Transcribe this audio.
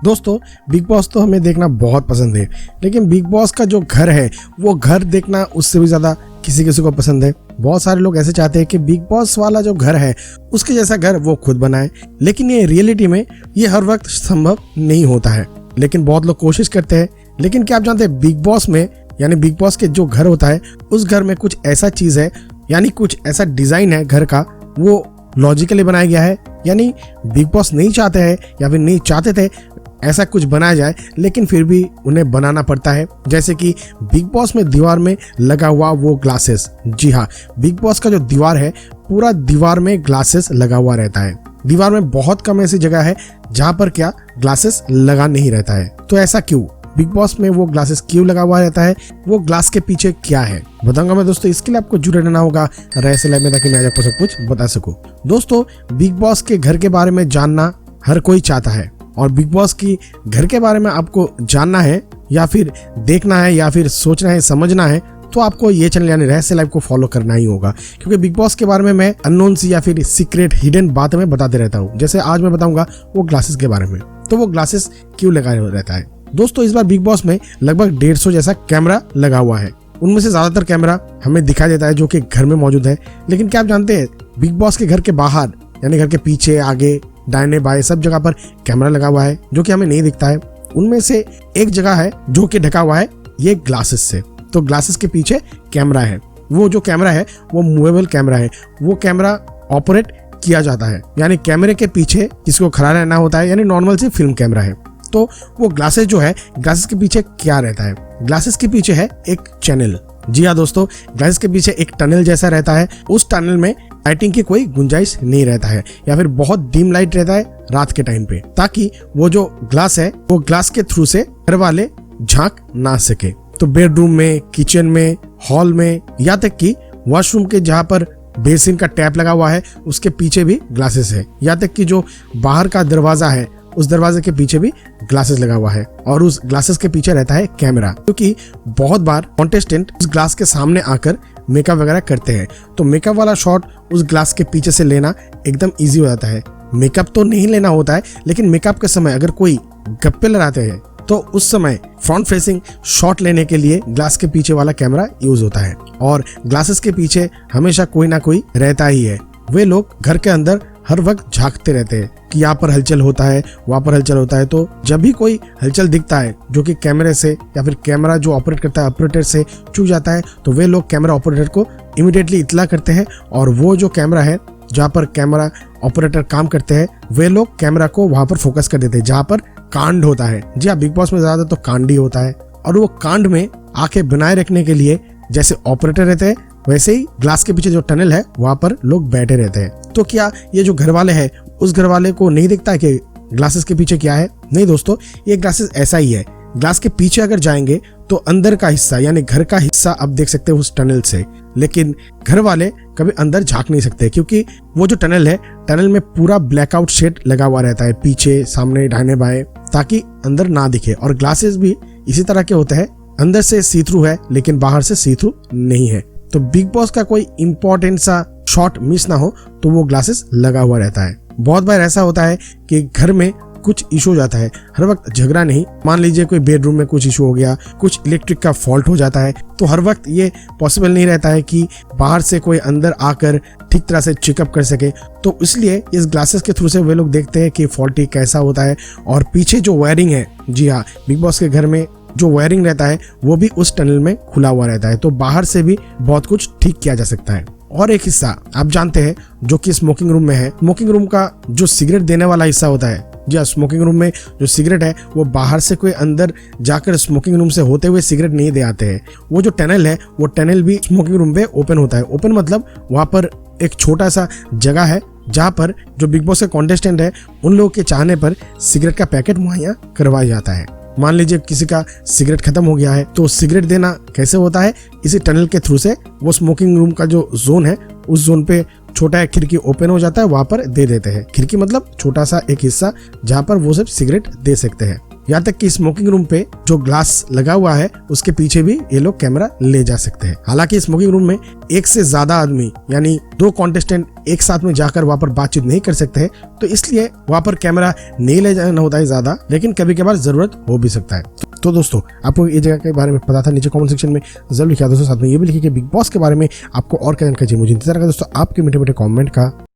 दोस्तों, big boss तो हमें देखना बहुत पसंद है, लेकिन बिग बॉस का जो घर है वो घर देखना उससे भी ज्यादा किसी किसी को पसंद है। बहुत सारे लोग ऐसे चाहते हैं कि बिग बॉस वाला जो घर है उसके जैसा घर वो खुद बनाए, लेकिन ये रियलिटी में ये हर वक्त संभव नहीं होता है। लेकिन बहुत लोग कोशिश करते हैं। लेकिन क्या आप जानते हैं, बिग बॉस में यानी बिग बॉस के जो घर होता है उस घर में कुछ ऐसा चीज है, यानी कुछ ऐसा डिजाइन है घर का, वो लॉजिकली बनाया गया है। यानी बिग बॉस नहीं चाहते हैं या फिर नहीं चाहते थे ऐसा कुछ बनाया जाए, लेकिन फिर भी उन्हें बनाना पड़ता है। जैसे कि बिग बॉस में दीवार में लगा हुआ वो ग्लासेस। जी हाँ, बिग बॉस का जो दीवार है पूरा दीवार में ग्लासेस लगा हुआ रहता है। दीवार में बहुत कम ऐसी जगह है जहाँ पर क्या ग्लासेस लगा नहीं रहता है। तो ऐसा क्यों? बिग बॉस में वो ग्लासेस क्यों लगा हुआ रहता है? वो ग्लास के पीछे क्या है बताऊंगा मैं दोस्तों। इसके लिए आपको जुड़े रहना होगा रहस्य लैब में, ताकि मैं आपको सब कुछ बता सकूं। दोस्तों, बिग बॉस के घर के बारे में जानना हर कोई चाहता है, और बिग बॉस की घर के बारे में आपको जानना है या फिर देखना है या फिर सोचना है, समझना है, तो आपको ये चैनल यानी रहस्य लाइव को फॉलो करना ही होगा। क्योंकि बिग बॉस के बारे में मैं अननोन सी या फिर सीक्रेट हिडन बातें मैं बताते रहता हूँ। जैसे आज मैं बताऊंगा वो ग्लासेस के बारे में। तो वो ग्लासेस क्यों लगाया रहता है? दोस्तों, इस बार बिग बॉस में लगभग 150 जैसा कैमरा लगा हुआ है। उनमें से ज्यादातर कैमरा हमें दिखाई देता है जो कि घर में मौजूद है। लेकिन क्या आप जानते हैं, बिग बॉस के घर के बाहर यानी घर के पीछे, आगे, दाहिने बाएं सब जगह पर कैमरा लगा हुआ है जो कि हमें नहीं दिखता है। उनमें से एक जगह है जो कि ढका हुआ है ये ग्लासेस से। तो ग्लासेस के पीछे कैमरा है। वो जो कैमरा है वो मूवेबल कैमरा है। वो कैमरा ऑपरेट किया जाता है, यानी कैमरे के पीछे किसी को खड़ा रहना होता है, यानी नॉर्मल से फिल्म कैमरा है। तो वो ग्लासेस जो है, ग्लासेस के पीछे क्या रहता है? ग्लासेस के पीछे है एक चैनल। जी हाँ दोस्तों, ग्लासेस के पीछे एक टनल जैसा रहता है। उस टनल में लाइटिंग की कोई गुंजाइश नहीं रहता है, या फिर बहुत डिम लाइट रहता है रात के टाइम पे, ताकि वो जो ग्लास है वो ग्लास के थ्रू से घर वाले झांक ना सके। तो बेडरूम में, किचन में, हॉल में, यहाँ तक कि वॉशरूम के जहाँ पर बेसिन का टैप लगा हुआ है उसके पीछे भी ग्लासेस है। यहाँ तक कि जो बाहर का दरवाजा है उस दरवाजे के पीछे भी ग्लासेस लगा हुआ है, और उस ग्लासेस के पीछे रहता है कैमरा। क्योंकि बहुत बार कॉन्टेस्टेंट उस ग्लास के सामने आकर मेकअप वगैरह करते हैं, तो मेकअप वाला शॉट उस ग्लास के पीछे से लेना एकदम इजी हो जाता है। मेकअप तो नहीं लेना होता है, लेकिन मेकअप के समय अगर कोई गप्पे लड़ाते हैं तो उस समय फ्रंट फेसिंग शॉट लेने के लिए ग्लास के पीछे वाला कैमरा यूज होता है। और ग्लासेस के पीछे हमेशा कोई ना कोई रहता ही है। वे लोग घर के अंदर हर वक्त झांकते रहते हैं कि यहाँ पर हलचल होता है, वहां पर हलचल होता है। तो जब भी कोई हलचल दिखता है जो कि कैमरे से या फिर कैमरा जो ऑपरेट करता है ऑपरेटर से चूक जाता है, तो वे लोग कैमरा ऑपरेटर को इमीडिएटली इत्तला करते हैं, और वो जो कैमरा है जहाँ पर कैमरा ऑपरेटर काम करते हैं वे लोग कैमरा को वहां पर फोकस कर देते हैं जहाँ पर कांड होता है। जी हाँ, बिग बॉस में ज्यादा तो कांड ही होता है, और वो कांड में आंखें बनाए रखने के लिए जैसे ऑपरेटर रहते हैं वैसे ही ग्लास के पीछे जो टनल है वहां पर लोग बैठे रहते हैं। तो क्या ये जो घर वाले हैं उस घर वाले को नहीं दिखता है कि ग्लासेस के पीछे क्या है? नहीं दोस्तों, ये ग्लासेस ऐसा ही है। ग्लास के पीछे अगर जाएंगे तो अंदर का हिस्सा यानी घर का हिस्सा आप देख सकते हैं उस टनल से, लेकिन घर वाले कभी अंदर झांक नहीं सकते, क्योंकि वो जो टनल है, टनल में पूरा ब्लैकआउट शेड लगा हुआ रहता है पीछे, सामने, दाहिने बाएं, ताकि अंदर ना दिखे। और ग्लासेस भी इसी तरह के होते हैं, अंदर से सी थ्रू है लेकिन बाहर से सी थ्रू नहीं है। तो बिग बॉस का कोई इंपॉर्टेंट सा शॉट मिस ना हो तो वो ग्लासेस लगा हुआ रहता है। बहुत बार ऐसा होता है कि घर में कुछ इशू हो जाता है, हर वक्त झगड़ा नहीं। मान लीजिए कोई बेडरूम में कुछ इशू हो गया, कुछ इलेक्ट्रिक का फॉल्ट हो जाता है, तो हर वक्त ये पॉसिबल नहीं रहता है कि बाहर से कोई अंदर आकर ठीक तरह से चेकअप कर सके। तो इसलिए इस ग्लासेस के थ्रू से वे लोग देखते हैं कि फॉल्टी कैसा होता है। और पीछे जो वायरिंग है, जी हाँ, बिग बॉस के घर में जो वायरिंग रहता है वो भी उस टनल में खुला हुआ रहता है, तो बाहर से भी बहुत कुछ ठीक किया जा सकता है। और एक हिस्सा आप जानते हैं जो कि स्मोकिंग रूम में है। स्मोकिंग रूम का जो सिगरेट देने वाला हिस्सा होता है, जी हाँ, स्मोकिंग रूम में जो सिगरेट है वो बाहर से कोई अंदर जाकर स्मोकिंग रूम से होते हुए सिगरेट नहीं दे आते हैं। वो जो टनल है वो टनल भी स्मोकिंग रूम पे ओपन होता है। ओपन मतलब वहां पर एक छोटा सा जगह है जहाँ पर जो बिग बॉस के कॉन्टेस्टेंट है उन लोगों के चाहने पर सिगरेट का पैकेट मुहैया करवाया जाता है। मान लीजिए किसी का सिगरेट खत्म हो गया है तो सिगरेट देना कैसे होता है? इसी टनल के थ्रू से वो स्मोकिंग रूम का जो जोन है उस जोन पे छोटा एक खिड़की ओपन हो जाता है, वहां पर दे देते हैं। खिड़की मतलब छोटा सा एक हिस्सा जहां पर वो सब सिगरेट दे सकते हैं। यहाँ तक कि स्मोकिंग रूम पे जो ग्लास लगा हुआ है उसके पीछे भी ये लोग कैमरा ले जा सकते हैं। हालांकि स्मोकिंग रूम में एक से ज्यादा आदमी यानी 2 कॉन्टेस्टेंट एक साथ में जाकर वहां पर बातचीत नहीं कर सकते हैं, तो इसलिए वहां पर कैमरा नहीं ले जाना होता है ज्यादा, लेकिन कभी कभार जरूरत हो भी सकता है। तो दोस्तों आपको ये जगह के बारे में पता था, नीचे कमेंट सेक्शन में जरूर लिखिए दोस्तों। साथ में ये भी लिखिए कि बिग बॉस के बारे में आपको और क्या जानकारी चाहिए। मुझे इंतजार है दोस्तों आपके मीठे मीठे कमेंट का।